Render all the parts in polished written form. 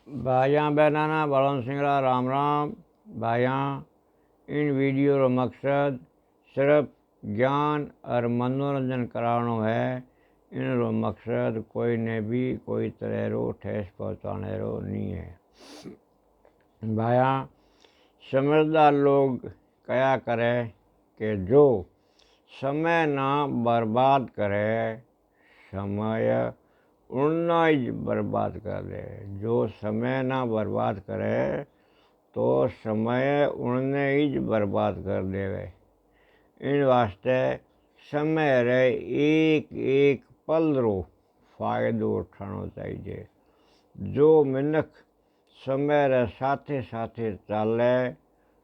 भाइयाँ बहनाना बलवंत सिंगला राम राम। भाइयाँ, इन video रो मकसद सिर्फ ज्ञान और मनोरंजन करानो है। इन रो मकसद कोई ने भी कोई तरह रो ठेस पहुँचाने रो नहीं है। भाइयाँ, समझदार लोग कया करे कि जो समय ना बर्बाद करे, समय उड़ना ही बर्बाद कर दे। जो समय ना बर्बाद करे तो समय उड़ने ही बर्बाद कर देवे। इन वास्ते समय रे एक एक पल रो फायदो उठानो चाहिए। जो मिनख समय रे साथे साथे चाले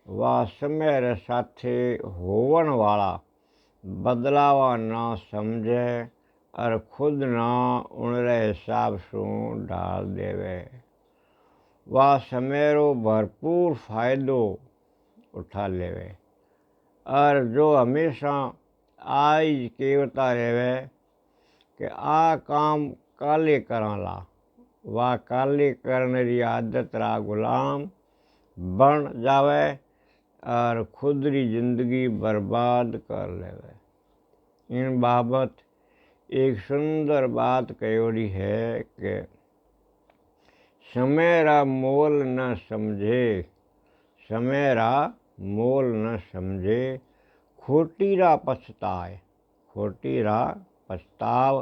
वा समय रे साथे होवन वाला बदलावा ना समझे और खुद ना उनरे हिसाब से ढाल देवे, वह समय रो भरपूर फायदो उठा लेवे। और जो हमेशा आज केवता रहे कि आ काम काले कराला, वह काले करने की आदत रा गुलाम बन जावे और खुद री जिंदगी बर्बाद कर लेवे। इन बाबत एक सुंदर बात कहोड़ी है कि समय रा मोल न समझे, समय रा मोल न समझे, खोटी रा पछताए, खोटी रा पछताव।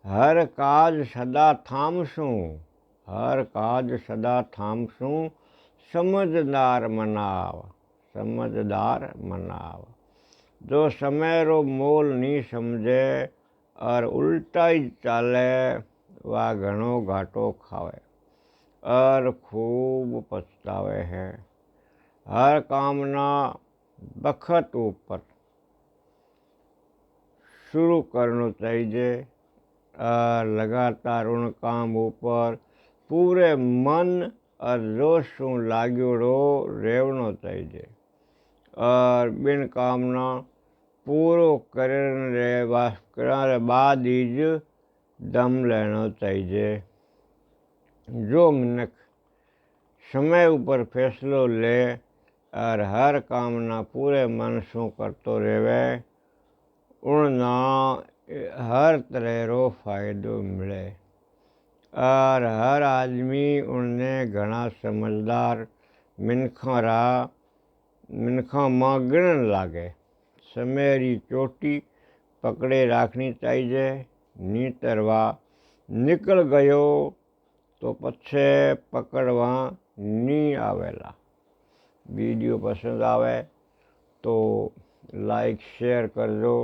हर काज सदा थामसू, हर काज सदा थामसू, समझदार मनाव, समझदार मनाव। जो समय रो मोल नहीं समझे और उल्टा ही चाले, वह घणो घाटो खावे और खूब पछतावे है। हर कामना बखत ऊपर शुरू करना चाहिए और लगातार उन काम ऊपर पूरे मन और जोश से लाग्योड़ो रहना चाहिए। और बिन कामना पूरो करने बाद ही दम लेना चाहिए। जो मिनख समय ऊपर फैसलो ले और हर कामना पूरे मन से करतो रहे, उनना हर तरह रो फायदो मिले और हर आदमी उनने घना समझदार मिनखा मां गिणन लागे। समय री चोटी पकड़े राखनी चाहिए, नीतरवा निकल गयो तो पछे पकड़वा नहीं आवेला। वीडियो पसंद आवे तो लाइक शेयर कर दो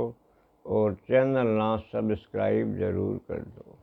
और चैनल ना सब्सक्राइब जरूर कर दो।